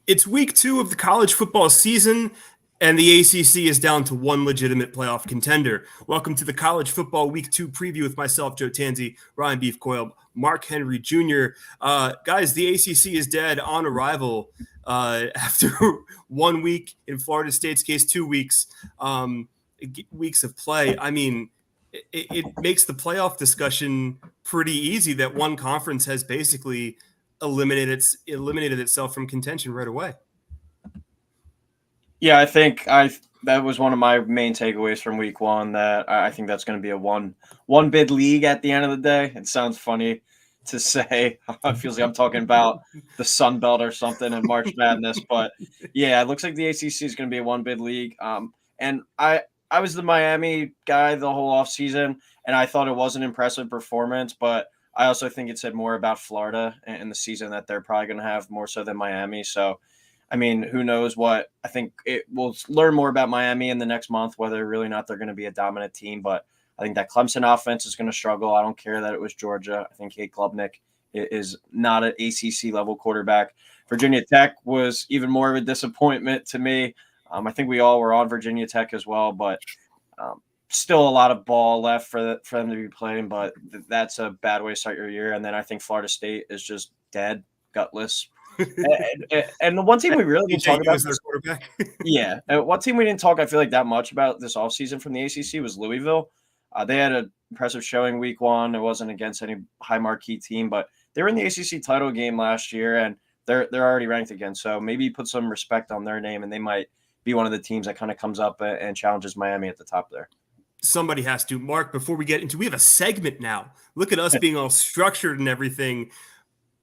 It's week 2 of the college football season, and the ACC is down to one legitimate playoff contender. Welcome to the college football week 2 preview with myself, Joe Tansey, Ryan Beef Coyle, Mark Henry Jr. Guys, the ACC is dead on arrival after 1 week, in Florida State's case, 2 weeks, weeks of play. I mean, it makes the playoff discussion pretty easy that one conference has basically eliminated itself from contention right away. Yeah, I think that was one of my main takeaways from week 1, that I think that's going to be a one bid league at the end of the day. It sounds funny to say. It feels like I'm talking about the Sun Belt or something in March Madness, but yeah, it looks like the ACC is going to be a one bid league. And I was the Miami guy the whole offseason, and I thought it was an impressive performance, but I also think it said more about Florida and the season that they're probably going to have more so than Miami. So, I mean, who knows what? I think we'll learn more about Miami in the next month, whether really or not they're going to be a dominant team. But I think that Clemson offense is going to struggle. I don't care that it was Georgia. I think Kate Klubnik is not an ACC level quarterback. Virginia Tech was even more of a disappointment to me. I think we all were on Virginia Tech as well, but still a lot of ball left for them to be playing. But that's a bad way to start your year. And then I think Florida State is just dead, gutless. And the one team we really didn't talk about their quarterback. Yeah. One team we didn't talk, I feel like, that much about this offseason from the ACC was Louisville. They had an impressive showing week 1. It wasn't against any high marquee team, but they were in the ACC title game last year, and they're already ranked again. So maybe put some respect on their name, and they might be one of the teams that kind of comes up and challenges Miami at the top there. Somebody has to. Mark, before we get into, we have a segment now. Look at us being all structured and everything.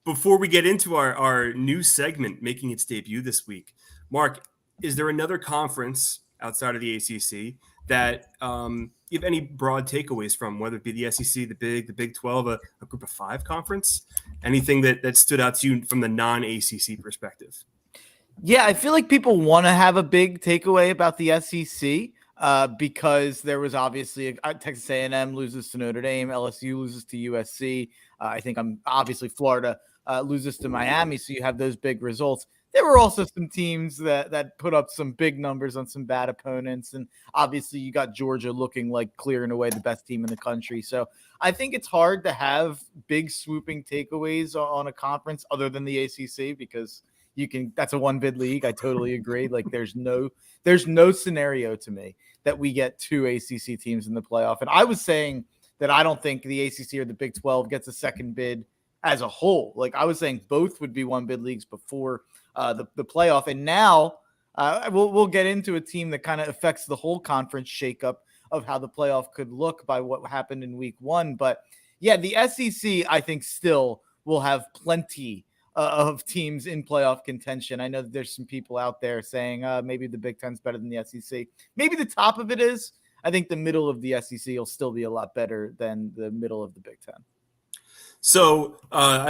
Before we get into our new segment making its debut this week, Mark, is there another conference outside of the ACC that you have any broad takeaways from, whether it be the SEC, the Big 12, a group of 5 conference? Anything that stood out to you from the non-ACC perspective? Yeah, I feel like people want to have a big takeaway about the SEC because there was obviously Texas A&M loses to Notre Dame, LSU loses to USC. I think obviously Florida loses to Miami, so you have those big results. There were also some teams that put up some big numbers on some bad opponents, and obviously you got Georgia looking like clearing away the best team in the country. So I think it's hard to have big swooping takeaways on a conference other than the ACC because that's a one bid league. I totally agree. Like there's no scenario to me that we get 2 ACC teams in the playoff. And I was saying that I don't think the ACC or the Big 12 gets a second bid as a whole. Like I was saying, both would be one bid leagues before the playoff. And now we'll get into a team that kind of affects the whole conference shakeup of how the playoff could look by what happened in week 1. But yeah, the SEC, I think, still will have plenty of teams in playoff contention. I know that there's some people out there saying maybe the Big 10's better than the SEC. Maybe the top of it is. I think the middle of the SEC will still be a lot better than the middle of the Big 10. So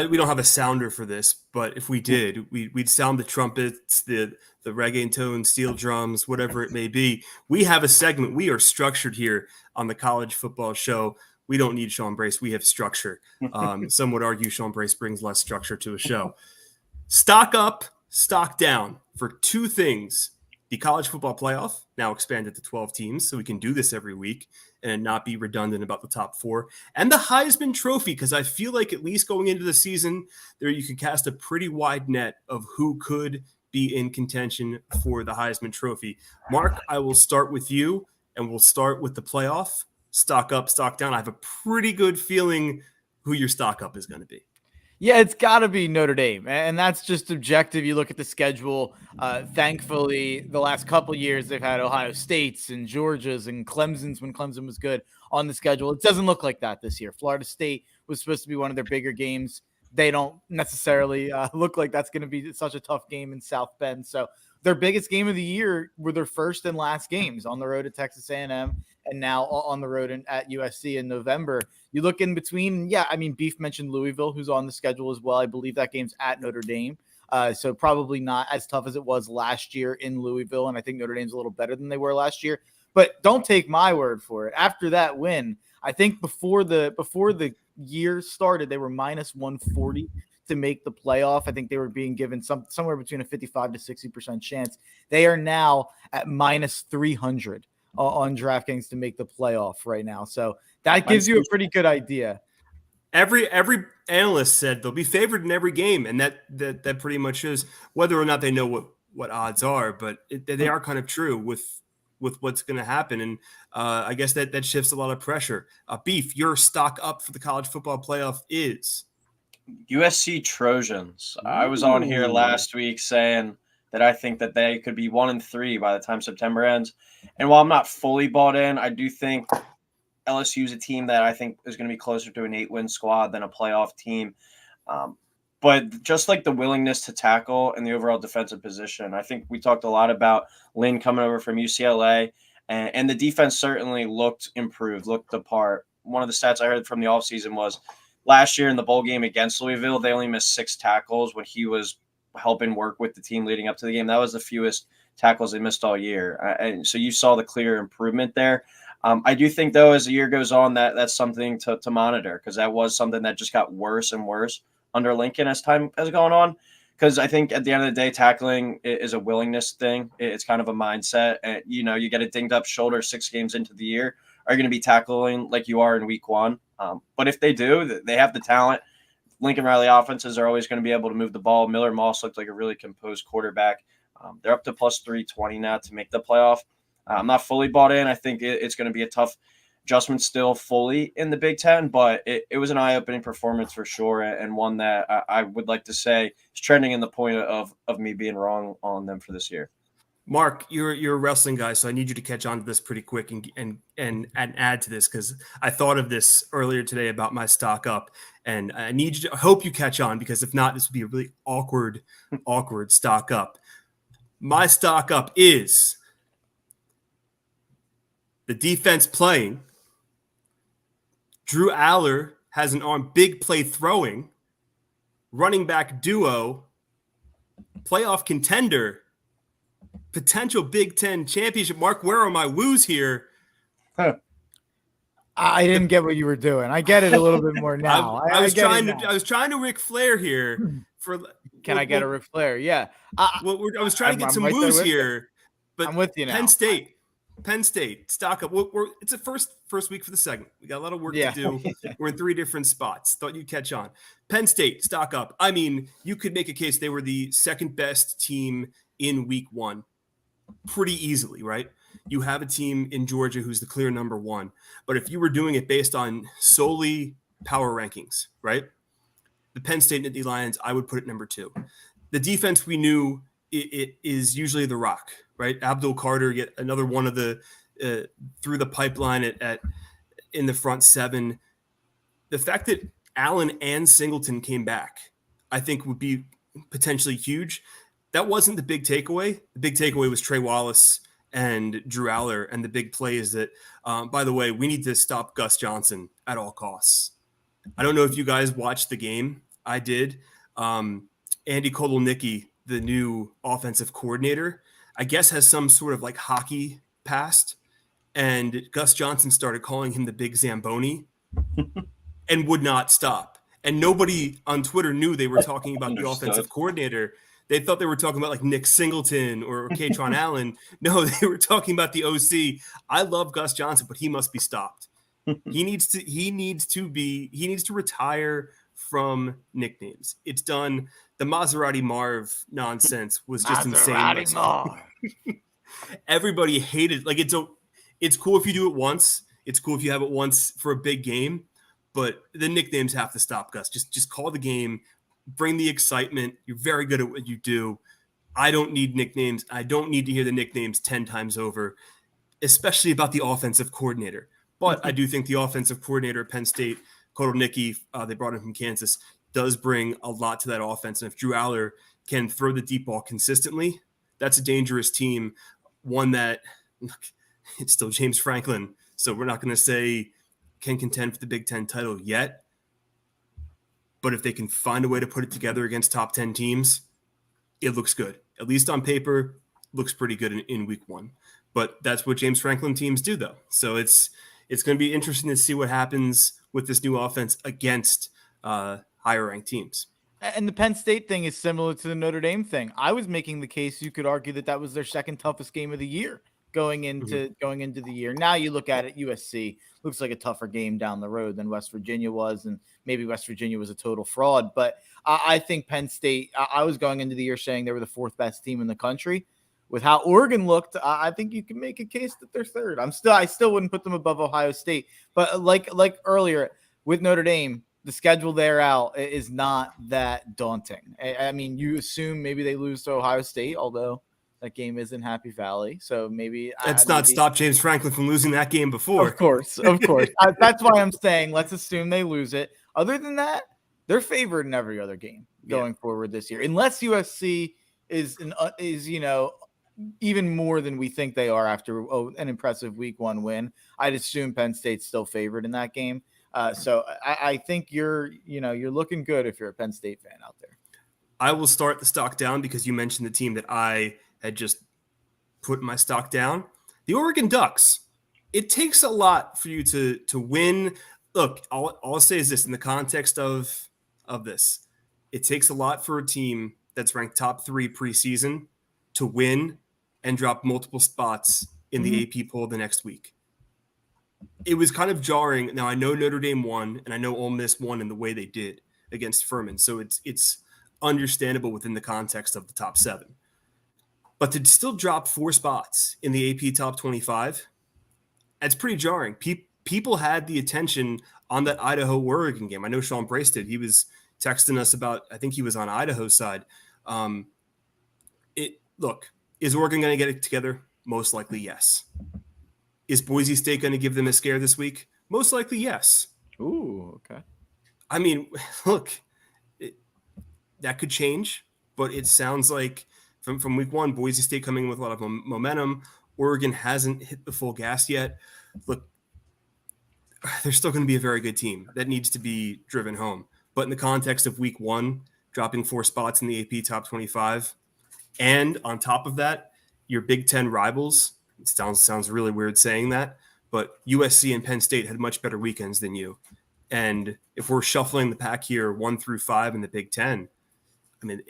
we don't have a sounder for this, but if we did, we'd sound the trumpets, the reggaeton, steel drums, whatever it may be. We have a segment. We are structured here on the College Football Show. We don't need Sean Brace. We have structure. Some would argue Sean Brace brings less structure to a show. Stock up, stock down for 2 things. The college football playoff, now expanded to 12 teams, so we can do this every week and not be redundant about the top 4. And the Heisman Trophy, because I feel like at least going into the season, there you could cast a pretty wide net of who could be in contention for the Heisman Trophy. Mark, I will start with you, and we'll start with the playoff. Stock up, stock down. I have a pretty good feeling who your stock up is going to be. Yeah, it's got to be Notre Dame, and that's just objective. You look at the schedule. Thankfully, the last couple years, they've had Ohio States and Georgia's and Clemson's when Clemson was good on the schedule. It doesn't look like that this year. Florida State was supposed to be one of their bigger games. They don't necessarily look like that's going to be such a tough game in South Bend. So their biggest game of the year were their first and last games on the road at Texas A&M and now on the road at USC in November. You look in between. Yeah, I mean, Beef mentioned Louisville, who's on the schedule as well. I believe that game's at Notre Dame. So probably not as tough as it was last year in Louisville. And I think Notre Dame's a little better than they were last year. But don't take my word for it. After that win, I think before the year started, they were minus 140 to make the playoff. I think they were being given somewhere between a 55 to 60% chance. They are now at minus 300 on DraftKings to make the playoff right now. So that gives you a pretty good idea. Every analyst said they'll be favored in every game, and that pretty much shows whether or not they know what odds are, but they are kind of true with what's going to happen. And I guess that shifts a lot of pressure. Beef, your stock up for the college football playoff is USC Trojans. I was on here last week saying that I think that they could be 1-3 by the time September ends. And while I'm not fully bought in, I do think LSU is a team that I think is going to be closer to an 8-win squad than a playoff team. But just like the willingness to tackle and the overall defensive position, I think we talked a lot about Lynn coming over from UCLA, and the defense certainly looked improved, looked the part. One of the stats I heard from the offseason was last year in the bowl game against Louisville, they only missed 6 tackles when he was helping work with the team leading up to the game. That was the fewest tackles they missed all year. And so you saw the clear improvement there. I do think, though, as the year goes on, that's something to monitor, because that was something that just got worse and worse under Lincoln as time has gone on. Because I think at the end of the day, tackling is a willingness thing. It's kind of a mindset. And, you get a dinged up shoulder 6 games into the year. Are you going to be tackling like you are in week 1? But if they do, they have the talent. Lincoln Riley offenses are always going to be able to move the ball. Miller Moss looked like a really composed quarterback. They're up to plus 320 now to make the playoff. I'm not fully bought in. I think it's going to be a tough adjustment still fully in the Big Ten, but it was an eye-opening performance for sure, and one that I would like to say is trending in the point of me being wrong on them for this year. Mark, you're a wrestling guy, so I need you to catch on to this pretty quick and add to this, because I thought of this earlier today about my stock up, and I hope you catch on, because if not, this would be a really awkward stock up. My stock up is the defense playing. Drew Aller has an arm, big play throwing, running back duo, playoff contender, potential Big Ten championship. Mark, where are my woos here? I didn't get what you were doing. I get it a little bit more now. I was trying to Ric Flair here. Can I get a Ric Flair? Yeah. I was trying to get some woos here, but I'm with you now. Penn State, stock up. It's a first week for the segment. We got a lot of work to do. We're in 3 different spots. Thought you'd catch on. Penn State, stock up. I mean, you could make a case they were the second best team in week 1 pretty easily, right? You have a team in Georgia who's the clear number 1. But if you were doing it based on solely power rankings, right? The Penn State Nittany Lions, I would put it number 2. The defense, we knew it is usually the rock, right? Abdul Carter, yet another one of the through the pipeline in the front 7. The fact that Allen and Singleton came back, I think would be potentially huge. That wasn't the big takeaway. The big takeaway was Trey Wallace and Drew Aller, and the big play is that, by the way, we need to stop Gus Johnson at all costs. I don't know if you guys watched the game. I did. Andy Kotelnicki, the new offensive coordinator, I guess has some sort of like hockey past, and Gus Johnson started calling him the big Zamboni and would not stop. And nobody on Twitter knew they were talking about the offensive coordinator. They thought they were talking about like Nick Singleton or Katron Allen. No, they were talking about the OC. I love Gus Johnson, but he must be stopped. He needs to retire from nicknames. It's done. The Maserati Marv nonsense was just insane. Everybody hated. Like it's cool if you do it once. It's cool if you have it once for a big game, but the nicknames have to stop, Gus. Just call the game, bring the excitement. You're very good at what you do. I don't need nicknames. I don't need to hear the nicknames 10 times over, especially about the offensive coordinator. But I do think the offensive coordinator at Penn State, Kotelnicki, they brought him from Kansas, does bring a lot to that offense. And if Drew Aller can throw the deep ball consistently, that's a dangerous team. One that, it's still James Franklin, so we're not going to say can contend for the Big Ten title yet. But if they can find a way to put it together against top 10 teams, it looks good. At least on paper, looks pretty good in week 1. But that's what James Franklin teams do, though. So it's going to be interesting to see what happens with this new offense against higher ranked teams. And the Penn State thing is similar to the Notre Dame thing. I was making the case you could argue that was their second toughest game of the year going into the year. Now you look at it, USC looks like a tougher game down the road than West Virginia was, and maybe West Virginia was a total fraud. But I think Penn State. I was going into the year saying they were the fourth best team in the country. With how Oregon looked, I think you can make a case that they're third. I still wouldn't put them above Ohio State, but like earlier with Notre Dame, the schedule there out is not that daunting. I mean, you assume maybe they lose to Ohio State, although that game is in Happy Valley. So maybe that's not stopped James Franklin from losing that game before. Of course. That's why I'm saying let's assume they lose it. Other than that, they're favored in every other game going forward this year, unless USC is even more than we think they are after an impressive week 1 win. I'd assume Penn State's still favored in that game. So I think you're looking good if you're a Penn State fan out there. I will start the stock down because you mentioned the team that I had just put my stock down. The Oregon Ducks. It takes a lot for you to win. Look, all I'll say is this in the context of this. It takes a lot for a team that's ranked top 3 preseason to win and drop multiple spots in the AP poll the next week. It was kind of jarring. Now, I know Notre Dame won, and I know Ole Miss won in the way they did against Furman, so it's understandable within the context of the top 7. But to still drop 4 spots in the AP top 25, that's pretty jarring. People had the attention on that Idaho-Oregon game. I know Sean Brace did. He was texting us about, I think he was on Idaho's side. Look, is Oregon going to get it together? Most likely, yes. Is Boise State going to give them a scare this week? Most likely, yes. Ooh, okay. I mean, look, that could change, but it sounds like from week 1, Boise State coming in with a lot of momentum. Oregon hasn't hit the full gas yet. Look, they're still going to be a very good team. That needs to be driven home. But in the context of week 1, dropping 4 spots in the AP top 25, and on top of that, your Big Ten rivals, it sounds really weird saying that, but USC and Penn State had much better weekends than you. And if we're shuffling the pack here 1 through 5 in the Big Ten, I mean,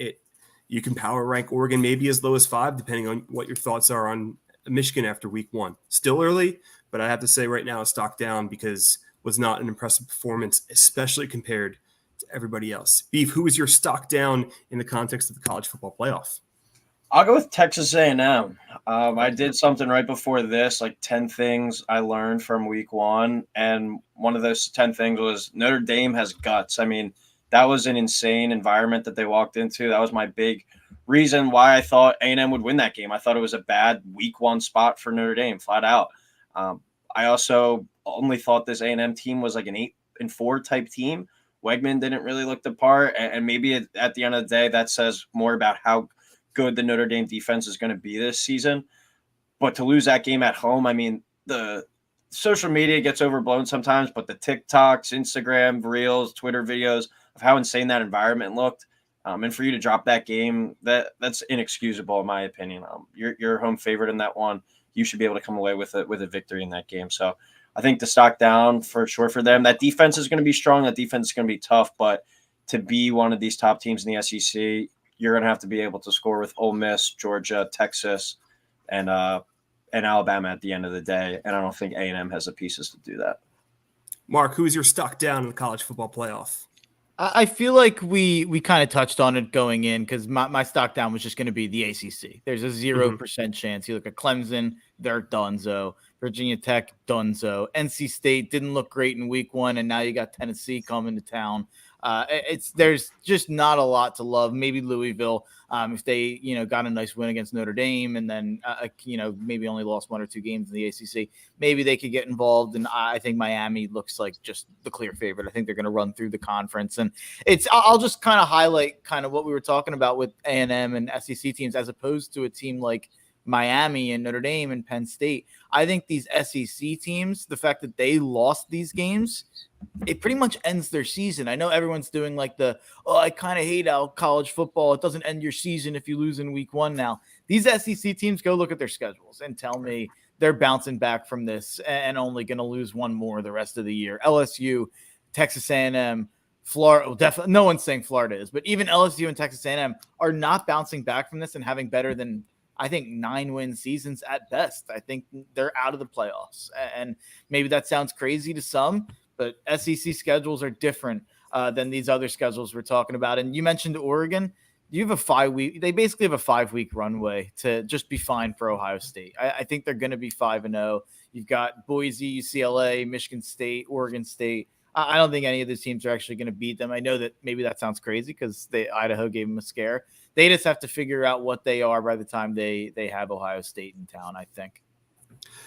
you can power rank Oregon maybe as low as 5, depending on what your thoughts are on Michigan after week 1. Still early, but I have to say right now it's stock down because it was not an impressive performance, especially compared to everybody else. Beef, who is your stock down in the context of the college football playoff? I'll go with Texas A&M. I did something right before this, like 10 things I learned from week 1. And one of those 10 things was Notre Dame has guts. I mean, that was an insane environment that they walked into. That was my big reason why I thought A&M would win that game. I thought it was a bad week 1 spot for Notre Dame, flat out. I also only thought this A&M team was like an 8-4 type team. Wegman didn't really look the part. And maybe at the end of the day, that says more about how good the Notre Dame defense is going to be this season. But to lose that game at home, I mean, the social media gets overblown sometimes, but the TikToks, Instagram, Reels, Twitter videos of how insane that environment looked. And for you to drop that game, that's inexcusable in my opinion. You're home favorite in that one. You should be able to come away with a victory in that game. So I think the stock down for sure for them. That defense is going to be strong. That defense is going to be tough, but to be one of these top teams in the SEC, you're going to have to be able to score with Ole Miss, Georgia, Texas, and Alabama at the end of the day. And I don't think A&M has the pieces to do that. Mark, who's your stock down in the college football playoff? I feel like we kind of touched on it going in because my stock down was just going to be the ACC. There's a 0% chance. You look at Clemson, they're donezo. Virginia Tech, donezo. NC State didn't look great in week 1, and now you got Tennessee coming to town. There's just not a lot to love. Maybe Louisville, if they got a nice win against Notre Dame, and then maybe only lost 1 or 2 games in the ACC, maybe they could get involved. And I think Miami looks like just the clear favorite. I think they're going to run through the conference, and I'll just kind of highlight kind of what we were talking about with A&M and SEC teams as opposed to a team like Miami and Notre Dame and Penn State. I think these SEC teams, the fact that they lost these games, it pretty much ends their season. I know everyone's doing like I kind of hate how college football, it doesn't end your season if you lose in week 1 now. These SEC teams, go look at their schedules and tell me they're bouncing back from this and only going to lose 1 more the rest of the year. LSU, Texas A&M, Florida, well, definitely, no one's saying Florida is, but even LSU and Texas A&M are not bouncing back from this and having better than, I think, 9-win seasons at best. I think they're out of the playoffs. And maybe that sounds crazy to some, but SEC schedules are different than these other schedules we're talking about. And you mentioned Oregon. You have a 5-week, they basically have a 5-week runway to just be fine for Ohio State. I think they're going to be 5-0. You've got Boise, UCLA, Michigan State, Oregon State. I don't think any of those teams are actually going to beat them. I know that maybe that sounds crazy because Idaho gave them a scare. They just have to figure out what they are by the time they have Ohio State in town, I think.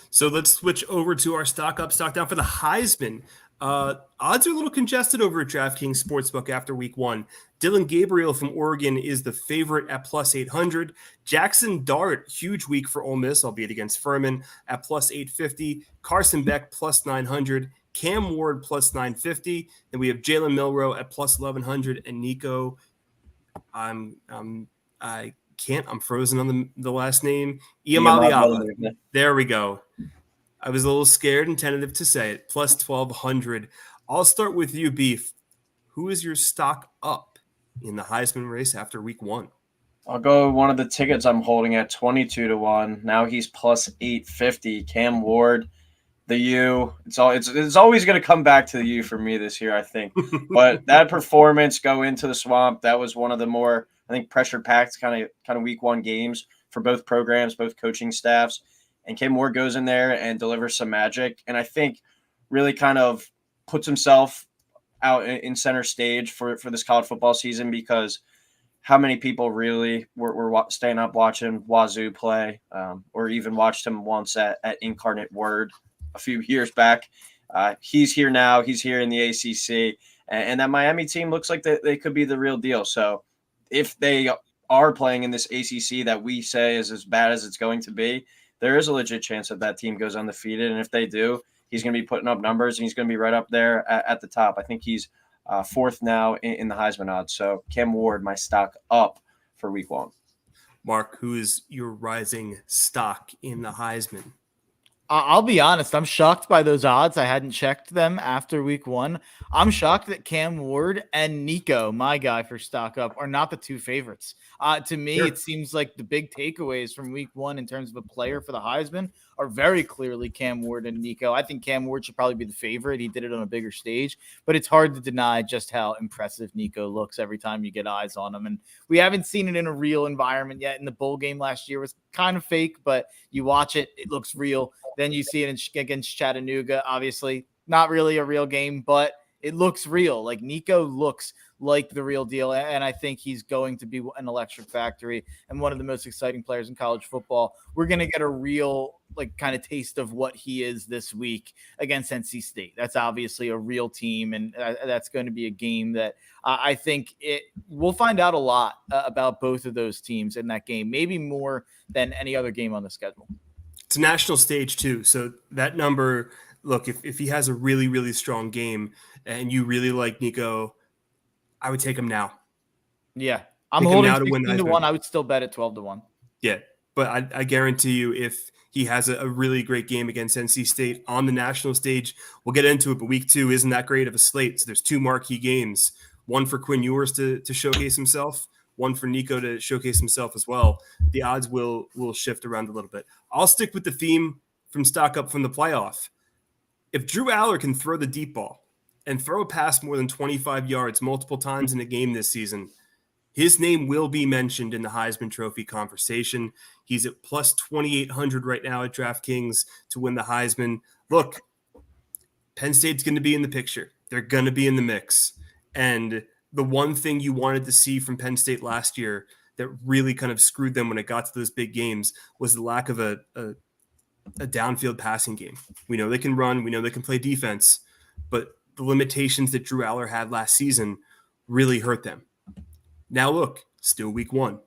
So let's switch over to our stock up, stock down for the Heisman. Odds are a little congested over at DraftKings Sportsbook after week 1. Dylan Gabriel from Oregon is the favorite at plus 800. Jackson Dart, huge week for Ole Miss, albeit against Furman, at plus 850. Carson Beck plus 900. Cam Ward plus 950. Then we have Jalen Milroe at plus 1100. And Nico, I can't. I'm frozen on the last name. Iamaleava. There we go. I was a little scared and tentative to say it. Plus 1,200. I'll start with you, Beef. Who is your stock up in the Heisman race after week 1? I'll go one of the tickets I'm holding at 22-1. Now he's plus 850. Cam Ward, the U. It's always going to come back to the U for me this year, I think. But that performance go into the swamp, that was one of the more, I think, pressure-packed kind of week 1 games for both programs, both coaching staffs. And Cam Ward goes in there and delivers some magic. And I think really kind of puts himself out in center stage for this college football season, because how many people really were staying up watching Wazoo play, or even watched him once at Incarnate Word a few years back. He's here now. He's here in the ACC. And that Miami team looks like they could be the real deal. So if they are playing in this ACC that we say is as bad as it's going to be, there is a legit chance that team goes undefeated. And if they do, he's going to be putting up numbers and he's going to be right up there at the top. I think he's 4th now in the Heisman odds. So Cam Ward, my stock up for week 1. Mark, who is your rising stock in the Heisman? I'll be honest. I'm shocked by those odds. I hadn't checked them after week 1. I'm shocked that Cam Ward and Nico, my guy for stock up, are not the 2 favorites. To me, Sure. It seems like the big takeaways from week 1 in terms of a player for the Heisman are very clearly Cam Ward and Nico. I think Cam Ward should probably be the favorite. He did it on a bigger stage, but it's hard to deny just how impressive Nico looks every time you get eyes on him. And we haven't seen it in a real environment yet. In the bowl game last year was kind of fake, but you watch it, it looks real. Then you see it against Chattanooga, obviously not really a real game, but it looks real. Like Nico looks like the real deal. And I think he's going to be an electric factory and one of the most exciting players in college football. We're going to get a real kind of taste of what he is this week against NC State. That's obviously a real team. And that's going to be a game that I think we'll find out a lot about both of those teams in that game, maybe more than any other game on the schedule. It's a national stage too. So that number, look, if he has a really, really strong game and you really like Nico, I would take him now. Yeah. I'm holding 16-1. I would still bet at 12-1. Yeah. But I guarantee you, if he has a really great game against NC State on the national stage, we'll get into it, but week 2 isn't that great of a slate. So there's 2 marquee games, one for Quinn Ewers to showcase himself, one for Nico to showcase himself as well. The odds will shift around a little bit. I'll stick with the theme from stock up from the playoff. If Drew Aller can throw the deep ball and throw a pass more than 25 yards multiple times in a game this season, his name will be mentioned in the Heisman Trophy conversation. He's at plus 2,800 right now at DraftKings to win the Heisman. Look, Penn State's going to be in the picture. They're going to be in the mix. And the one thing you wanted to see from Penn State last year that really kind of screwed them when it got to those big games was the lack of a downfield passing game. We know they can run. We know they can play defense. But the limitations that Drew Aller had last season really hurt them. Now look, still week 1.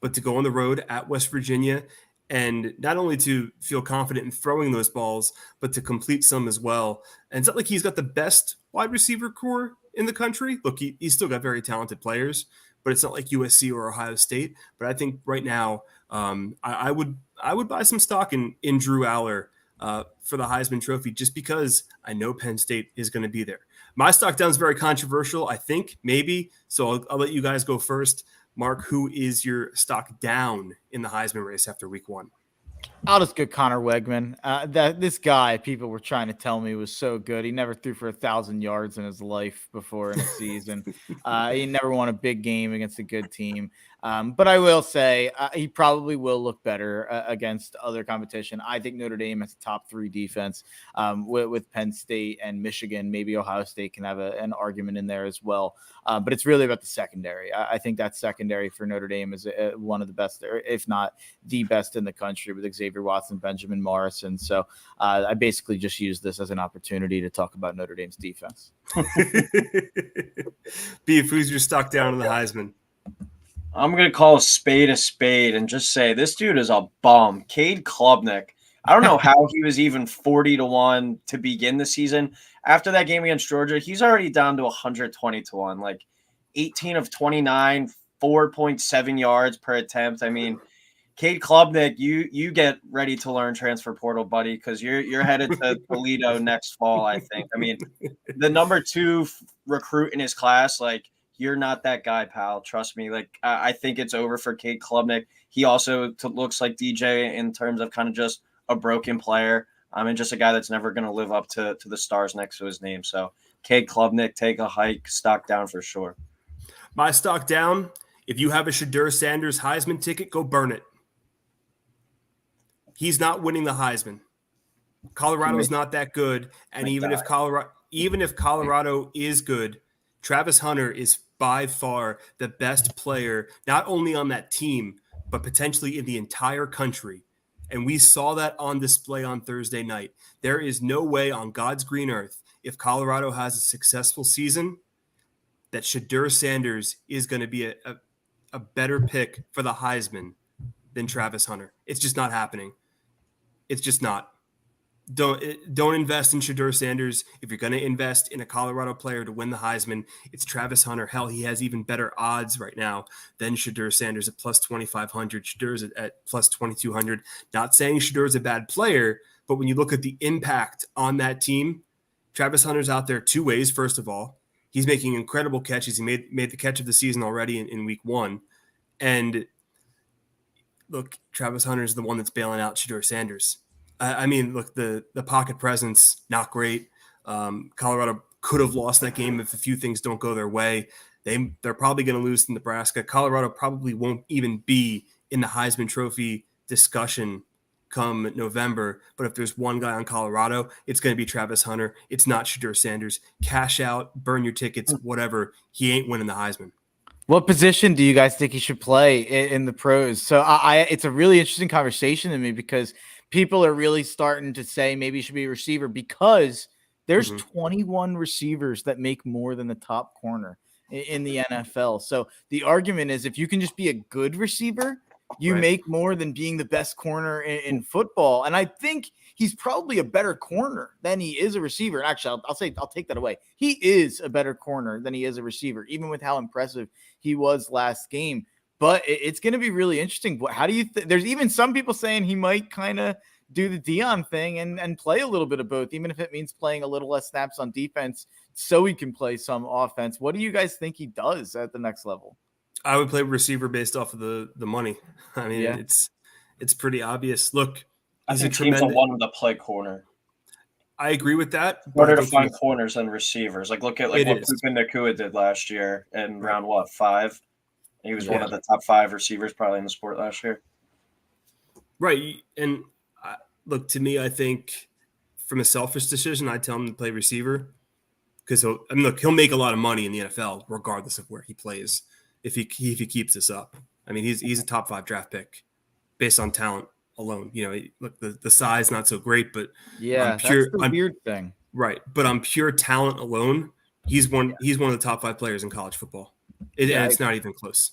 But to go on the road at West Virginia and not only to feel confident in throwing those balls, but to complete some as well. And it's not like he's got the best wide receiver core in the country. Look, he's still got very talented players, but it's not like USC or Ohio State. But I think right now I would buy some stock in Drew Aller for the Heisman Trophy just because I know Penn State is going to be there. My stock down is very controversial, I think, maybe. So I'll let you guys go first. Mark, who is your stock down in the Heisman race after week 1? I'll just go Connor Wegman. This guy, people were trying to tell me was so good. He never threw for 1,000 yards in his life before in a season. He never won a big game against a good team. But I will say he probably will look better against other competition. I think Notre Dame has a top 3 defense with Penn State and Michigan. Maybe Ohio State can have an argument in there as well. But it's really about the secondary. I think that secondary for Notre Dame is one of the best, if not the best in the country, with Xavier Watson, Benjamin Morrison. So I basically just use this as an opportunity to talk about Notre Dame's defense. Beef, who's your stock down in the Heisman? I'm going to call a spade and just say this dude is a bum. Cade Klubnik. I don't know how he was even 40-1 to begin the season. After that game against Georgia, he's already down to 120-1, like 18 of 29, 4.7 yards per attempt. I mean, Cade Klubnik, you get ready to learn transfer portal, buddy, because you're headed to Toledo next fall, I think. I mean, the number 2 recruit in his class, like, you're not that guy, pal. Trust me. Like, I think it's over for Cade Klubnik. He also looks like DJ in terms of kind of just a broken player. And just a guy that's never going to live up to the stars next to his name. So, Cade Klubnik, take a hike, stock down for sure. My stock down, if you have a Shedeur Sanders Heisman ticket, go burn it. He's not winning the Heisman. Colorado's not that good. And even if Colorado is good, Travis Hunter is by far the best player, not only on that team, but potentially in the entire country. And we saw that on display on Thursday night. There is no way on God's green earth, if Colorado has a successful season, that Shedeur Sanders is going to be a better pick for the Heisman than Travis Hunter. It's just not happening. It's just not. Don't invest in Shedeur Sanders. If you're going to invest in a Colorado player to win the Heisman, it's Travis Hunter. Hell, he has even better odds right now than Shedeur Sanders at plus 2,500. Shedeur's at plus 2,200. Not saying Shedeur's a bad player, but when you look at the impact on that team, Travis Hunter's out there 2 ways. First of all, he's making incredible catches. He made the catch of the season already in week 1. And look, Travis Hunter is the one that's bailing out Shedeur Sanders. I mean, look, the pocket presence, not great. Colorado could have lost that game if a few things don't go their way. They're probably going to lose to Nebraska. Colorado probably won't even be in the Heisman Trophy discussion come November. But if there's one guy on Colorado, it's going to be Travis Hunter. It's not Shedeur Sanders. Cash out, burn your tickets, whatever. He ain't winning the Heisman. What position do you guys think he should play in the pros? So it's a really interesting conversation to me because people are really starting to say maybe he should be a receiver because there's 21 receivers that make more than the top corner in the NFL. So the argument is if you can just be a good receiver, you make more than being the best corner in football. And I think he's probably a better corner than he is a receiver. Actually, I'll take that away. He is a better corner than he is a receiver, even with how impressive he was last game. But it's going to be really interesting. How do you there's even some people saying he might kind of do the Dion thing and play a little bit of both, even if it means playing a little less snaps on defense so he can play some offense. What do you guys think he does at the next level? I would play receiver based off of the money. I mean, it's pretty obvious. Look, I think teams will want him to play corner. I agree with that. Harder to find corners than receivers. Like look at what Puka Nacua did last year in round 5. He was one of the top 5 receivers probably in the sport last year. Right, and look, to me, I think from a selfish decision, I'd tell him to play receiver because he'll make a lot of money in the NFL regardless of where he plays if he keeps this up. I mean, he's a top 5 draft pick based on talent alone. You know, look, the size not so great, but that's the weird thing, right? But on pure talent alone, he's one of the top 5 players in college football, and it's not even close.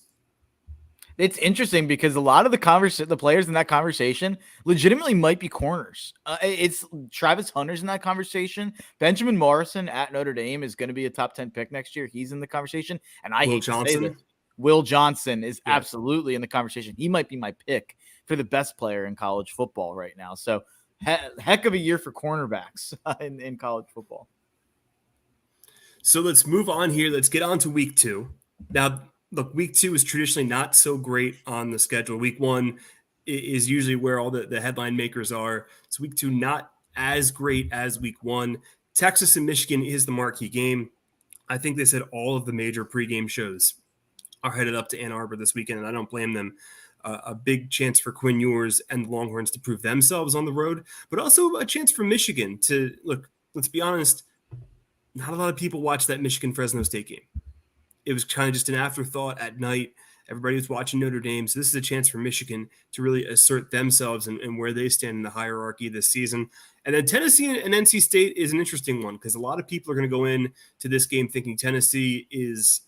It's interesting because a lot of the players in that conversation legitimately might be corners. It's Travis Hunter's in that conversation. Benjamin Morrison at Notre Dame is going to be a top 10 pick next year. He's in the conversation. And I hate to say this, Will Johnson is absolutely in the conversation. He might be my pick for the best player in college football right now. So heck of a year for cornerbacks in college football. So let's move on here. Let's get on to week 2. Now, look, week 2 is traditionally not so great on the schedule. Week 1 is usually where all the headline makers are. So week 2, not as great as week 1. Texas and Michigan is the marquee game. I think they said all of the major pregame shows are headed up to Ann Arbor this weekend, and I don't blame them. A big chance for Quinn Ewers and the Longhorns to prove themselves on the road, but also a chance for Michigan to look. Let's be honest, not a lot of people watched that Michigan Fresno State game. It was kind of just an afterthought at night. Everybody was watching Notre Dame. So this is a chance for Michigan to really assert themselves and where they stand in the hierarchy this season. And then Tennessee and NC State is an interesting one because a lot of people are going to go in to this game thinking Tennessee is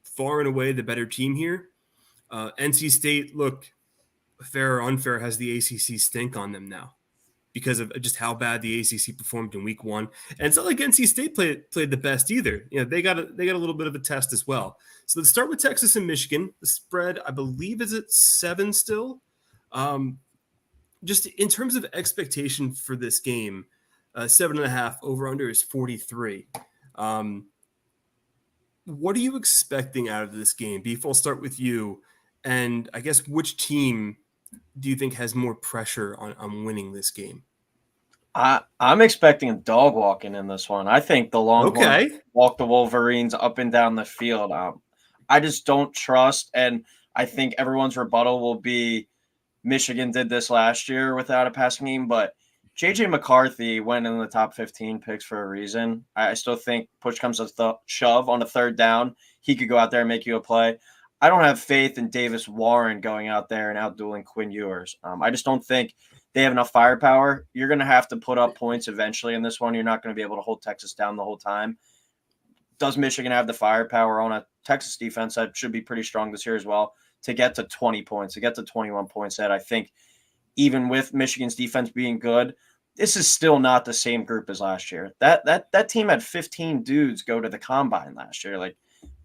far and away the better team here. NC State, look, fair or unfair, has the ACC stink on them now because of just how bad the ACC performed in week 1. And it's not like NC State played the best either. They got a little bit of a test as well. So let's start with Texas and Michigan. The spread, I believe, is at 7 still. Just in terms of expectation for this game, 7.5 over under is 43. What are you expecting out of this game? Beef, I'll start with you. And I guess which team do you think has more pressure on winning this game? I'm expecting a dog walking in this one. I think the Longhorns walk the Wolverines up and down the field. I just don't trust, and I think everyone's rebuttal will be Michigan did this last year without a passing game, but J.J. McCarthy went in the top 15 picks for a reason. I still think push comes to shove on a third down, he could go out there and make you a play. I don't have faith in Davis Warren going out there and outdueling Quinn Ewers. I just don't think they have enough firepower. You're going to have to put up points eventually in this one. You're not going to be able to hold Texas down the whole time. Does Michigan have the firepower on a Texas defense that should be pretty strong this year as well to get to 20 points, to get to 21 points that I think even with Michigan's defense being good, this is still not the same group as last year. That team had 15 dudes go to the combine last year. Like,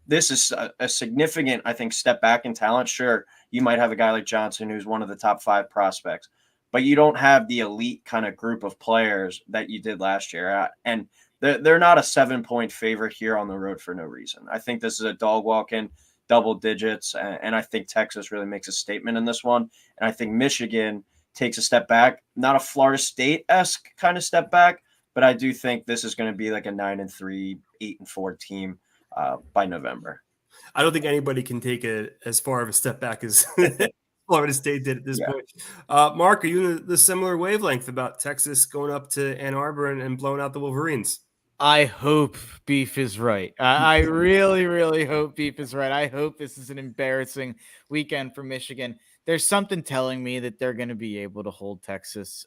this is a significant, I think, step back in talent. Sure, you might have a guy like Johnson who's one of the top 5 prospects, but you don't have the elite kind of group of players that you did last year. And they're not a 7-point favorite here on the road for no reason. I think this is a dog walk-in, double digits, and I think Texas really makes a statement in this one. And I think Michigan takes a step back, not a Florida State-esque kind of step back, but I do think this is going to be like a 9-3, 8-4 team by November. I don't think anybody can take as far of a step back as Florida State did at this point. Mark, are you in the similar wavelength about Texas going up to Ann Arbor and blowing out the Wolverines? I hope Beef is right. I really, really hope Beef is right. I hope this is an embarrassing weekend for Michigan. There's something telling me that they're going to be able to hold Texas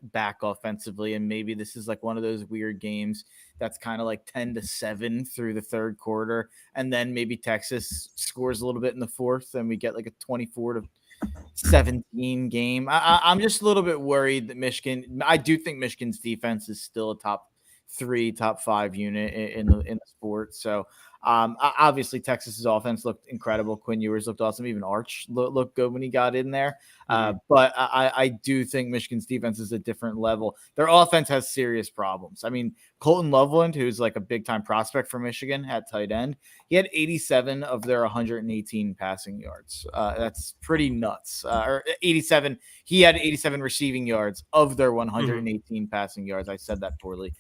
back offensively, and maybe this is like one of those weird games that's kind of like 10-7 through the third quarter, and then maybe Texas scores a little bit in the fourth, and we get like a 24-17 game. I'm just a little bit worried that Michigan. I do think Michigan's defense is still a top 3, top 5 unit in the sport. So obviously Texas's offense looked incredible. Quinn Ewers looked awesome. Even Arch looked good when he got in there. But I do think Michigan's defense is a different level. Their offense has serious problems. I mean, Colton Loveland, who's like a big time prospect for Michigan at tight end, he had 87 of their 118 passing yards. That's pretty nuts. Or 87. He had 87 receiving yards of their 118 passing yards. I said that poorly.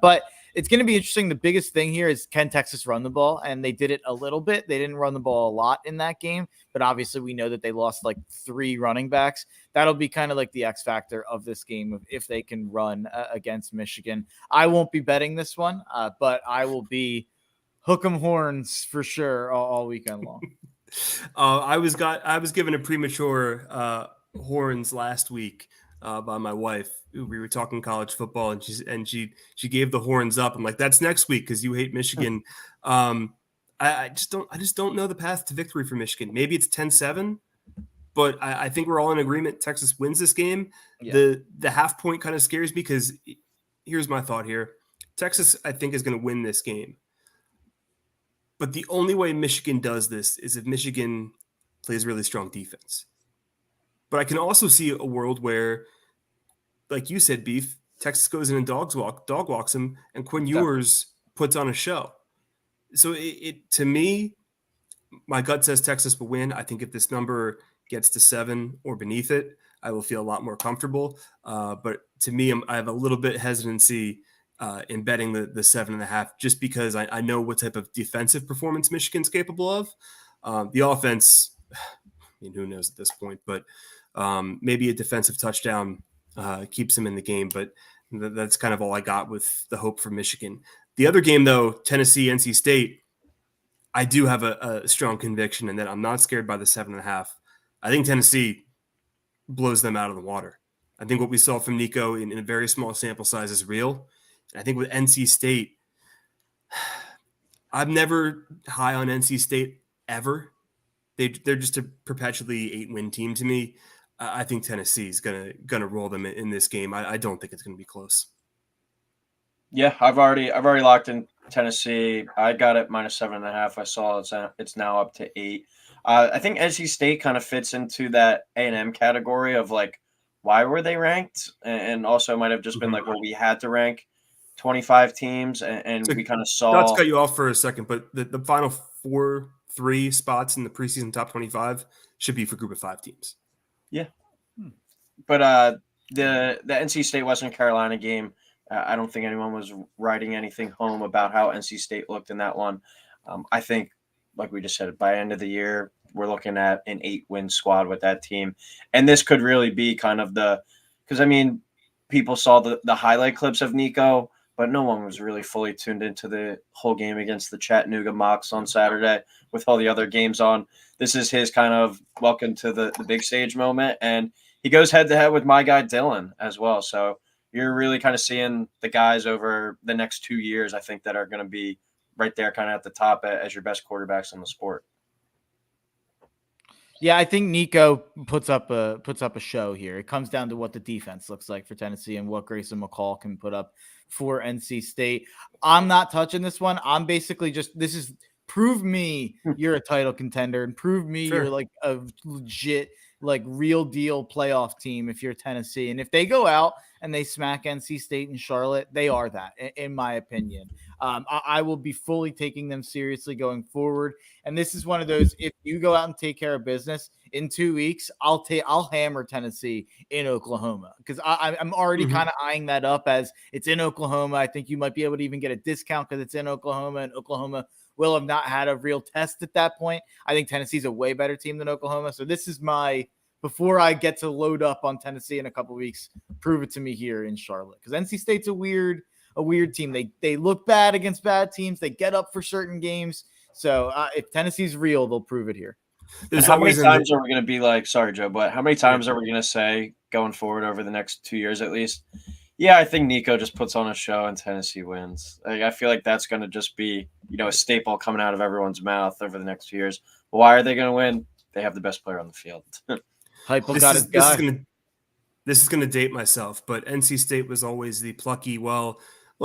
But it's going to be interesting. The biggest thing here is, can Texas run the ball? And they did it a little bit. They didn't run the ball a lot in that game, but obviously we know that they lost like 3 running backs. That'll be kind of like the X factor of this game, if they can run against Michigan. I won't be betting this one, but I will be hook 'em horns for sure all weekend long. I was given a premature horns last week by my wife. We were talking college football, and she gave the horns up. I'm like, that's next week because you hate Michigan. I just don't know the path to victory for Michigan. Maybe it's 10-7, but I think we're all in agreement Texas wins this game. Yeah. The half point kind of scares me because here's my thought here. Texas, I think, is going to win this game. But the only way Michigan does this is if Michigan plays really strong defense. But I can also see a world where, like you said, Beef, Texas goes in and dog walks him, and Quinn Ewers puts on a show. So it to me, my gut says Texas will win. I think if this number gets to 7 or beneath it, I will feel a lot more comfortable. But to me, I have a little bit hesitancy in betting the 7.5, just because I know what type of defensive performance Michigan's capable of. The offense, I mean, who knows at this point, but maybe a defensive touchdown keeps him in the game. But that's kind of all I got with the hope for Michigan. The other game, though, Tennessee, NC State, I do have a strong conviction in that I'm not scared by the 7.5. I think Tennessee blows them out of the water. I think what we saw from Nico in a very small sample size is real. And I think with NC State, I'm never high on NC State ever. They're just a perpetually 8-win team to me. I think Tennessee is gonna roll them in this game. I don't think it's gonna be close. Yeah, I've already locked in Tennessee. I got it -7.5. I saw it's now up to 8. I think NC State kind of fits into that A&M category of like, why were they ranked? And also might have just been like, well, we had to rank 25 teams, and So, we kind of not to saw. cut you off for a second, but the final 3 spots in the preseason top 25 should be for group of 5 teams. Yeah. But the NC State Western Carolina game, I don't think anyone was writing anything home about how NC State looked in that one. I think, like we just said, by end of the year, we're looking at an 8-win squad with that team. And this could really be kind of because I mean, people saw the highlight clips of Nico, but no one was really fully tuned into the whole game against the Chattanooga Mocs on Saturday with all the other games on. This is his kind of welcome to the big stage moment. And he goes head to head with my guy Dylan as well. So you're really kind of seeing the guys over the next 2 years, I think, that are going to be right there kind of at the top as your best quarterbacks in the sport. Yeah, I think Nico puts up a show here. It comes down to what the defense looks like for Tennessee and what Grayson McCall can put up for NC State. I'm not touching this one. I'm basically this is prove me you're a title contender and prove me Sure. you're like a legit, like real deal playoff team if you're Tennessee. And if they go out and they smack NC State and Charlotte, they are that, in my opinion. I will be fully taking them seriously going forward. And this is one of those, if you go out and take care of business in 2 weeks, I'll hammer Tennessee in Oklahoma, because I'm already kind of eyeing that up as it's in Oklahoma. I think you might be able to even get a discount because it's in Oklahoma, and Oklahoma will have not had a real test at that point. I think Tennessee's a way better team than Oklahoma. So this is before I get to load up on Tennessee in a couple weeks, prove it to me here in Charlotte, because NC State's a weird team. They look bad against bad teams. They get up for certain games. So if Tennessee's real, they'll prove it here. How many times are we going to be like, sorry, Joe, but how many times are we going to say going forward over the next 2 years at least? Yeah, I think Nico just puts on a show and Tennessee wins. Like, I feel like that's going to just be, a staple coming out of everyone's mouth over the next 2 years. Why are they going to win? They have the best player on the field. Heupel got his guy. This is going to date myself, but NC State was always the plucky, well,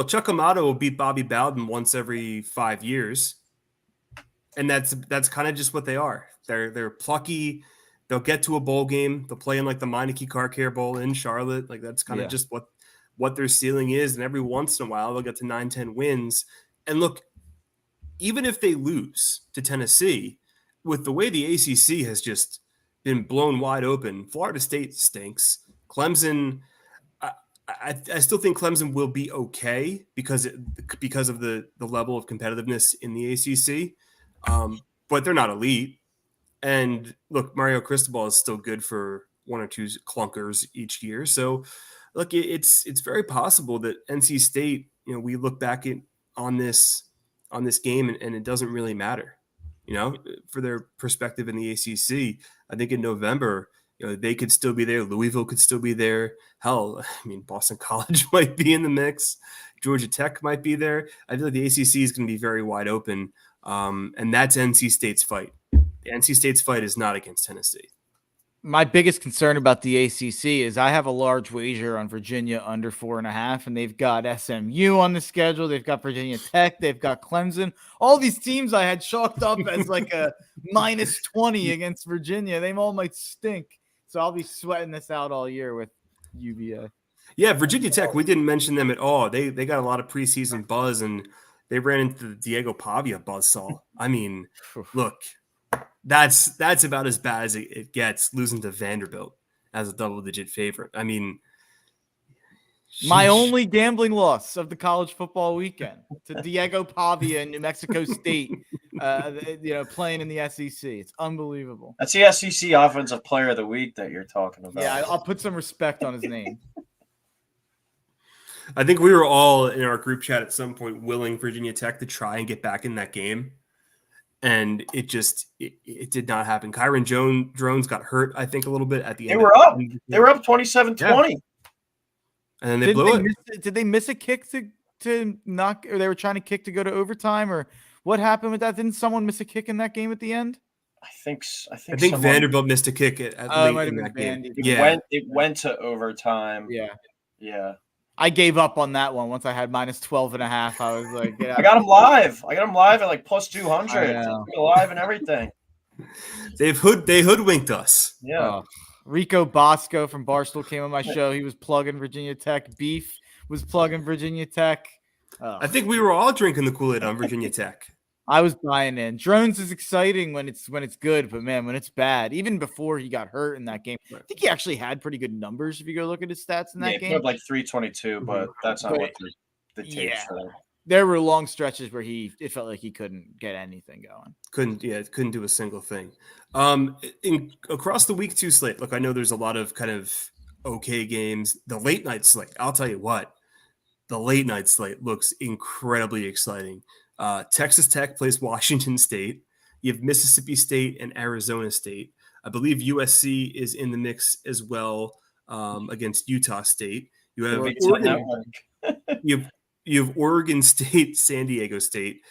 Chuck Amato will beat Bobby Bowden once every 5 years. And that's kind of just what they are. They're plucky. They'll get to a bowl game. They'll play in like the Meineke Car Care Bowl in Charlotte. Like that's kind of just what their ceiling is. And every once in a while they'll get to 9-10 wins. And look, even if they lose to Tennessee, with the way the ACC has just been blown wide open, Florida State stinks. Clemson, I still think Clemson will be okay because of the level of competitiveness in the ACC. But they're not elite. And look, Mario Cristobal is still good for 1 or 2 clunkers each year. So look, it's very possible that NC State, we look back on this game and it doesn't really matter, for their perspective in the ACC. I think in November, they could still be there. Louisville could still be there. Hell, I mean, Boston College might be in the mix. Georgia Tech might be there. I feel like the ACC is going to be very wide open. And that's NC State's fight. The NC State's fight is not against Tennessee. My biggest concern about the ACC is I have a large wager on Virginia under 4.5, and they've got SMU on the schedule. They've got Virginia Tech. They've got Clemson. All these teams I had chalked up as like a -20 against Virginia. They all might stink. So I'll be sweating this out all year with UVA. Yeah, Virginia Tech, we didn't mention them at all. They got a lot of preseason buzz, and They ran into the Diego Pavia buzzsaw. I mean, look, that's about as bad as it gets, losing to Vanderbilt as a double-digit favorite. I mean, my sheesh. only gambling loss of the college football weekend to Diego Pavia in New Mexico State, playing in the SEC. It's unbelievable. That's the SEC Offensive Player of the Week that you're talking about. Yeah, I'll put some respect on his name. I think we were all in our group chat at some point willing Virginia Tech to try and get back in that game. And it did not happen. Kyron Drones got hurt, I think, a little bit at the end. They were up 27-20. Yeah. And then they blew it. Did they miss a kick to knock, or they were trying to kick to go to overtime, or what happened with that? Didn't someone miss a kick in that game at the end? I think Vanderbilt missed a kick at late in that game. It went to overtime. Yeah. I gave up on that one once I had -12.5. I was like, I got them live. at like plus 200. Live and everything. They hoodwinked us. Yeah. Rico Bosco from Barstool came on my show. He was plugging Virginia Tech. Beef was plugging Virginia Tech. I think we were all drinking the Kool-Aid on Virginia Tech. I was buying in. Drones is exciting when it's good, but man, when it's bad, even before he got hurt in that game, I think he actually had pretty good numbers if you go look at his stats in that game. He had like 322, but that's not what the tape showed. There were long stretches where it felt like he couldn't get anything going. Couldn't do a single thing. Across the week 2 slate, look, I know there's a lot of kind of okay games. The late night slate, I'll tell you what, the late night slate looks incredibly exciting. Texas Tech plays Washington State. You have Mississippi State and Arizona State. I believe USC is in the mix as well against Utah State. You have you have Oregon State, San Diego State.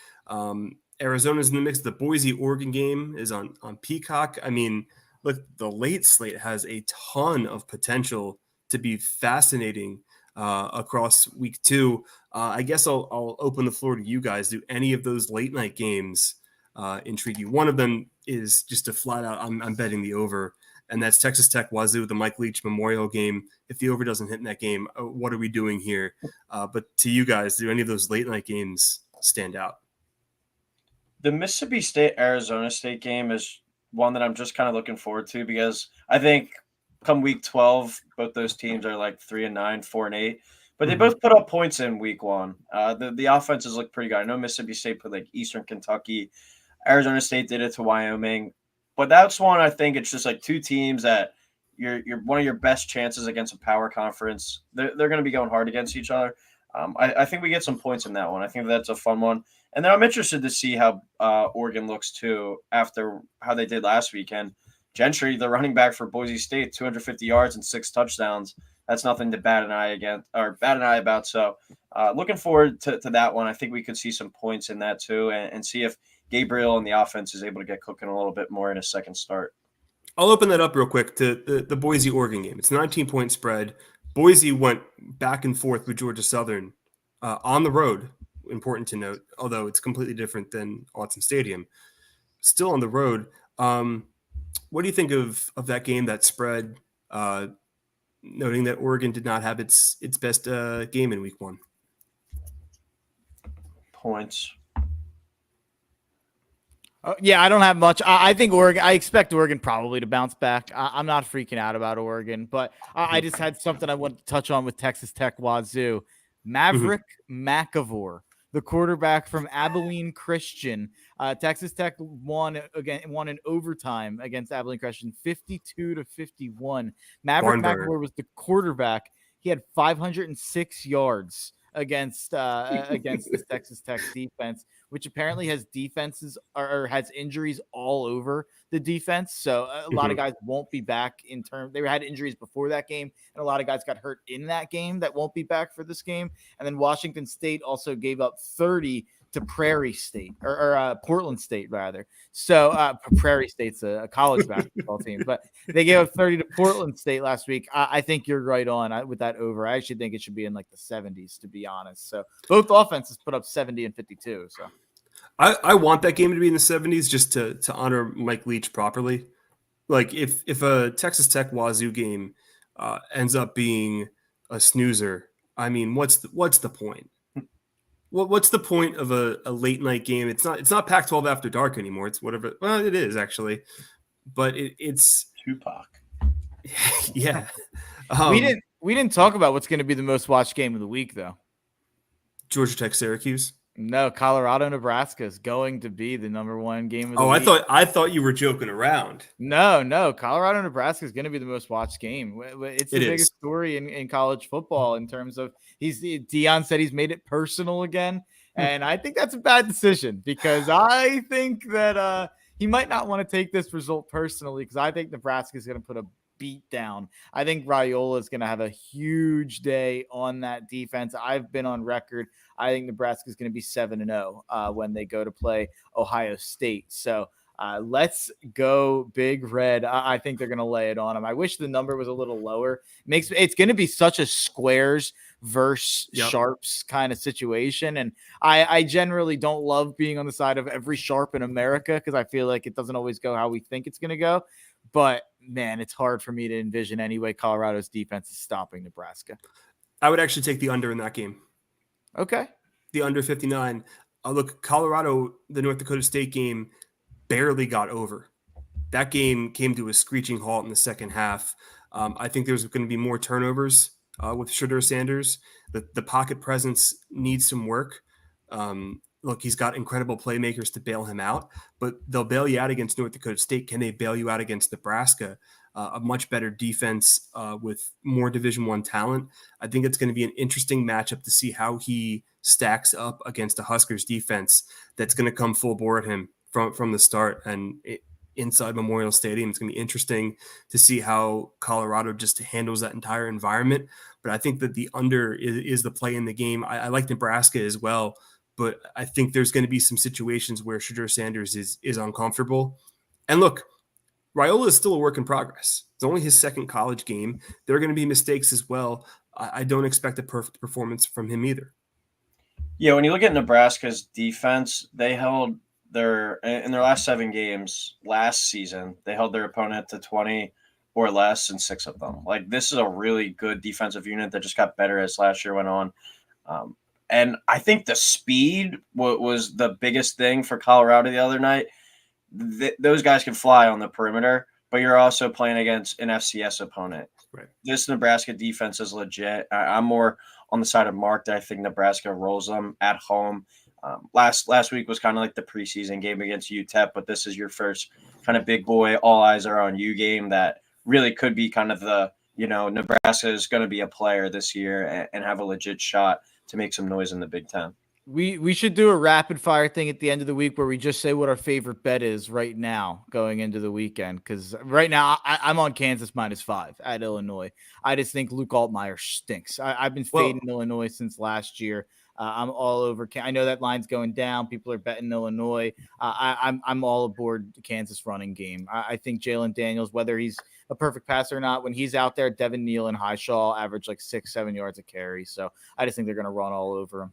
Arizona's in the mix. The Boise-Oregon game is on Peacock. I mean, look, the late slate has a ton of potential to be fascinating across week 2. I guess I'll open the floor to you guys. Do any of those late night games intrigue you? One of them is just a flat out, I'm betting the over, and that's Texas Tech Wazoo, the Mike Leach Memorial game. If the over doesn't hit in that game, what are we doing here? But to you guys, do any of those late night games stand out? The Mississippi State Arizona State game is one that I'm just kind of looking forward to, because I think come week 12, both those teams are like 3-9, 4-8, but they both put up points in week 1. The offenses look pretty good. I know Mississippi State put like Eastern Kentucky, Arizona State did it to Wyoming, but that's one I think it's just like two teams that you're one of your best chances against a power conference. They're going to be going hard against each other. I think we get some points in that one. I think that's a fun one. And then I'm interested to see how Oregon looks too after how they did last weekend. Gentry, the running back for Boise State, 250 yards and 6 touchdowns. That's nothing to bat an eye about. So looking forward to that one. I think we could see some points in that too, and see if Gabriel and the offense is able to get cooking a little bit more in a second start. I'll open that up real quick to the Boise-Oregon game. It's a 19-point spread. Boise went back and forth with Georgia Southern on the road, important to note, although it's completely different than Autzen Stadium. Still on the road. What do you think of that game, that spread, noting that Oregon did not have its best game in week 1? Points. Yeah, I don't have much. I think Oregon. I expect Oregon probably to bounce back. I'm not freaking out about Oregon, but I just had something I wanted to touch on with Texas Tech Wazoo. Maverick McAvoy, the quarterback from Abilene Christian. Texas Tech won in overtime against Abilene Christian, 52-51. Maverick McAvoy was the quarterback. He had 506 yards against the Texas Tech defense, which apparently has defenses or has injuries all over the defense. So a lot of guys won't be back they had injuries before that game, and a lot of guys got hurt in that game that won't be back for this game. And then Washington State also gave up 30 to Prairie State or Portland State rather. So Prairie State's a college basketball team, but they gave up 30 to Portland State last week. I think you're right on with that over. I actually think it should be in like the 70s, to be honest. So both offenses put up 70 and 52. So I want that game to be in the 70s just to honor Mike Leach properly. Like if a Texas Tech Wazoo game ends up being a snoozer, I mean, what's the point? What's the point of a late night game? It's not Pac-12 after dark anymore. It's whatever. Well, it is actually, but it's Tupac. yeah. We didn't talk about what's going to be the most watched game of the week, though. Georgia Tech, Syracuse. No, Colorado, Nebraska is going to be the number one game of the Oh, week. I thought you were joking around. No, Colorado, Nebraska is going to be the most watched game. It's the It biggest is. story in college football in terms of Deion said he's made it personal again. And I think that's a bad decision because I think that he might not want to take this result personally because I think Nebraska is going to put a beat down. I think Raiola is going to have a huge day on that defense. I've been on record. I think Nebraska is going to be 7-0 when they go to play Ohio State. So let's go Big Red. I think they're going to lay it on them. I wish the number was a little lower. It's going to be such a squares versus sharps kind of situation. And I generally don't love being on the side of every sharp in America because I feel like it doesn't always go how we think it's going to go. But man, it's hard for me to envision any way Colorado's defense is stopping Nebraska. I would actually take the under in that game. Okay. The under 59. Look, Colorado, the North Dakota State game barely got over. That game came to a screeching halt in the second half. I think there's going to be more turnovers with Shedeur Sanders. The pocket presence needs some work. Look, he's got incredible playmakers to bail him out, but they'll bail you out against North Dakota State. Can they bail you out against Nebraska? A much better defense with more Division I talent. I think it's going to be an interesting matchup to see how he stacks up against a Huskers defense that's going to come full bore at him from the start. And inside Memorial Stadium, it's going to be interesting to see how Colorado just handles that entire environment. But I think that the under is the play in the game. I like Nebraska as well, but I think there's going to be some situations where Shedeur Sanders is uncomfortable. And look, Raiola is still a work in progress. It's only his second college game. There are going to be mistakes as well. I don't expect a perfect performance from him either. Yeah, when you look at Nebraska's defense, they held in their last 7 games last season, they held their opponent to 20 or less in 6 of them. Like, this is a really good defensive unit that just got better as last year went on. And I think the speed was the biggest thing for Colorado the other night. Those guys can fly on the perimeter, but you're also playing against an FCS opponent. Right. This Nebraska defense is legit. I'm more on the side of Mark that I think Nebraska rolls them at home. Last week was kind of like the preseason game against UTEP, but this is your first kind of big boy, all eyes are on you game that really could be kind of the, Nebraska is going to be a player this year and have a legit shot to make some noise in the Big Ten. We should do a rapid fire thing at the end of the week where we just say what our favorite bet is right now going into the weekend. Because right now I'm on Kansas -5 at Illinois. I just think Luke Altmaier stinks. I've been fading Illinois since last year. I'm all over. I know that line's going down. People are betting Illinois. I'm all aboard the Kansas running game. I think Jalen Daniels, whether he's a perfect passer or not, when he's out there, Devin Neal and Highshaw average like 6-7 yards a carry. So I just think they're going to run all over him.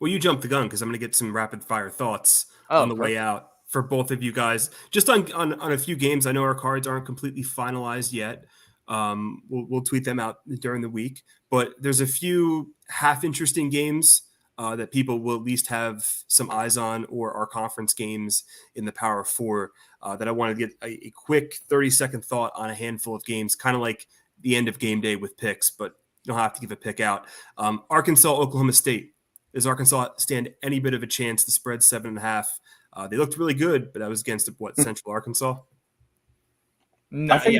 Well, you jumped the gun because I'm going to get some rapid fire thoughts on the way out for both of you guys. Just on a few games. I know our cards aren't completely finalized yet. We'll tweet them out during the week, but there's a few half interesting games that people will at least have some eyes on, or our conference games in the Power Four that I want to get a quick 30-second thought on a handful of games, kind of like the end of game day with picks, but you don't have to give a pick out. Arkansas, Oklahoma State. Does Arkansas stand any bit of a chance? The spread 7.5. They looked really good, but that was against Central Arkansas. No, I think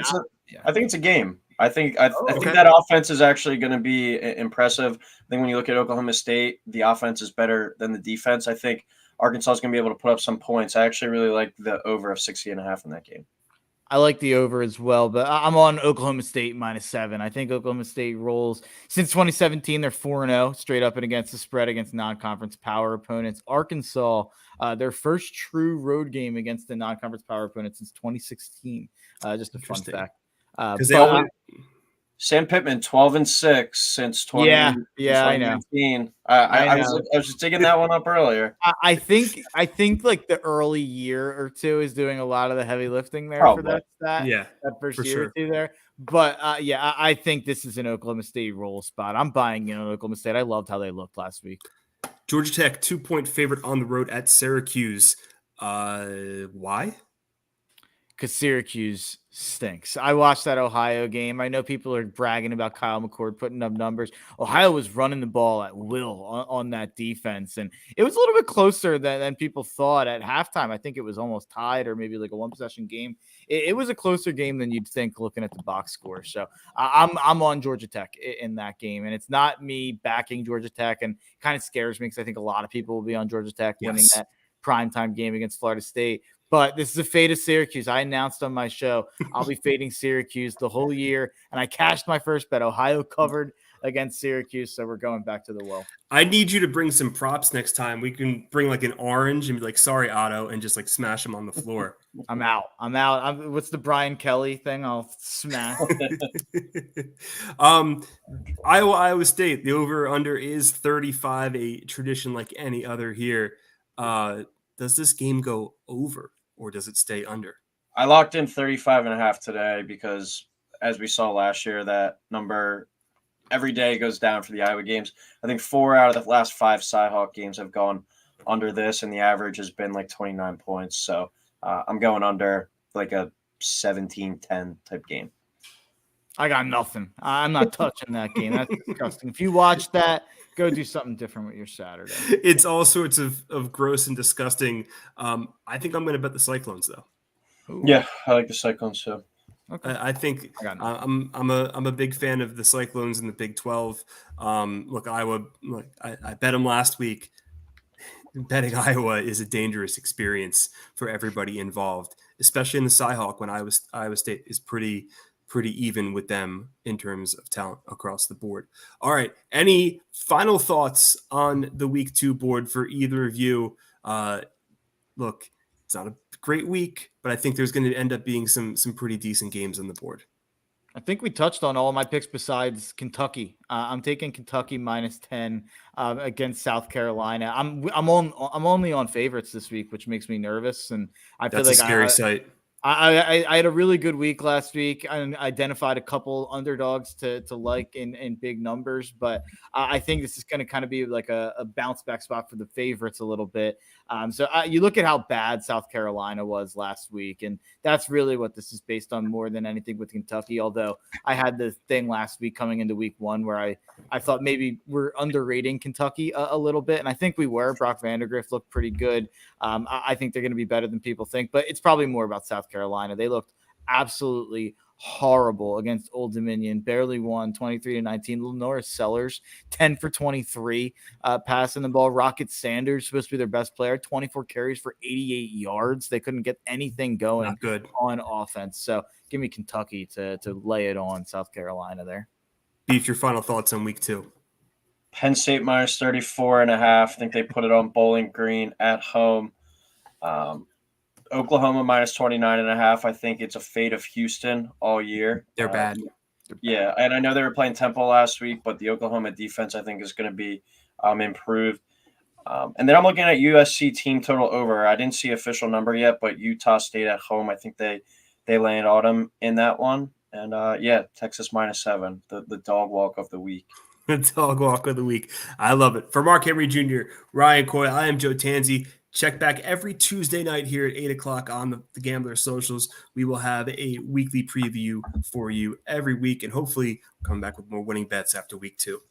it's a game. I think that offense is actually going to be impressive. I think when you look at Oklahoma State, the offense is better than the defense. I think Arkansas is going to be able to put up some points. I actually really like the over of 60.5 in that game. I like the over as well, but I'm on Oklahoma State -7. I think Oklahoma State rolls. Since 2017, they're 4-0 straight up and against the spread against non-conference power opponents. Arkansas, their first true road game against the non-conference power opponent since 2016. Just a fun fact. Because Sam Pittman 12-6 since 2019. I was just digging that one up earlier. I think like the early year or two is doing a lot of the heavy lifting there for that first year or two there. But I think this is an Oklahoma State roll spot. I'm buying in on Oklahoma State. I loved how they looked last week. Georgia Tech 2-point favorite on the road at Syracuse. Why? Because Syracuse stinks. I watched that Ohio game. I know people are bragging about Kyle McCord putting up numbers. Ohio was running the ball at will on that defense, and it was a little bit closer than people thought at halftime. I think it was almost tied or maybe like a one-possession game. It was a closer game than you'd think looking at the box score. So I'm on Georgia Tech in that game, and it's not me backing Georgia Tech, and kind of scares me because I think a lot of people will be on Georgia Tech winning that primetime game against Florida State. But this is a fade of Syracuse. I announced on my show I'll be fading Syracuse the whole year, and I cashed my first bet. Ohio covered against Syracuse, so we're going back to the well. I need you to bring some props next time. We can bring like an orange and be like, "Sorry, Otto," and just like smash them on the floor. I'm out. What's the Brian Kelly thing? I'll smash. Iowa State. The over/under is 35. A tradition like any other here. Does this game go over or does it stay under? I locked in 35.5 today because, as we saw last year, that number every day goes down for the Iowa games. I think 4 out of the last 5 Cy-Hawk games have gone under this, and the average has been like 29 points. So I'm going under like a 17-10 type game. I got nothing. I'm not touching that game. That's disgusting. If you watch that, go do something different with your Saturday. It's all sorts of gross and disgusting. I think I'm going to bet the Cyclones, though. Ooh. Yeah, I like the Cyclones too. Okay. I think I'm a big fan of the Cyclones in the Big 12. Look, Iowa. Look, I bet them last week. Betting Iowa is a dangerous experience for everybody involved, especially in the Cy-Hawk when Iowa State is pretty even with them in terms of talent across the board. All right. Any final thoughts on the week 2 board for either of you? Look, it's not a great week, but I think there's going to end up being some pretty decent games on the board. I think we touched on all of my picks besides Kentucky. I'm taking Kentucky -10 against South Carolina. I'm only on favorites this week, which makes me nervous, and I feel like that's a scary sight. I had a really good week last week and identified a couple underdogs to like in big numbers, but I think this is going to kind of be like a bounce back spot for the favorites a little bit. So you look at how bad South Carolina was last week, and that's really what this is based on more than anything with Kentucky. Although I had the thing last week coming into week 1 where I thought maybe we're underrating Kentucky a little bit, and I think we were. Brock Vandagriff looked pretty good. I think they're going to be better than people think, but it's probably more about South Carolina. They looked absolutely horrible against Old Dominion, barely won 23-19. Lenora Sellers, 10 for 23, passing the ball. Rocket Sanders, supposed to be their best player, 24 carries for 88 yards. They couldn't get anything going on offense. So give me Kentucky to lay it on South Carolina there. Beef, your final thoughts on week 2. Penn State -34.5. I think they put it on Bowling Green at home. Oklahoma -29.5. I think it's a fate of Houston all year. They're bad. Yeah, and I know they were playing Temple last week, but the Oklahoma defense I think is going to be improved. And then I'm looking at USC team total over. I didn't see official number yet, but Utah State at home, I think they land on them in that one. And Texas -7, the dog walk of the week. The dog walk of the week. I love it. For Mark Henry Jr., Ryan Coyle, I am Joe Tansey. Check back every Tuesday night here at 8 o'clock on the Gambler Socials. We will have a weekly preview for you every week, and hopefully come back with more winning bets after week 2.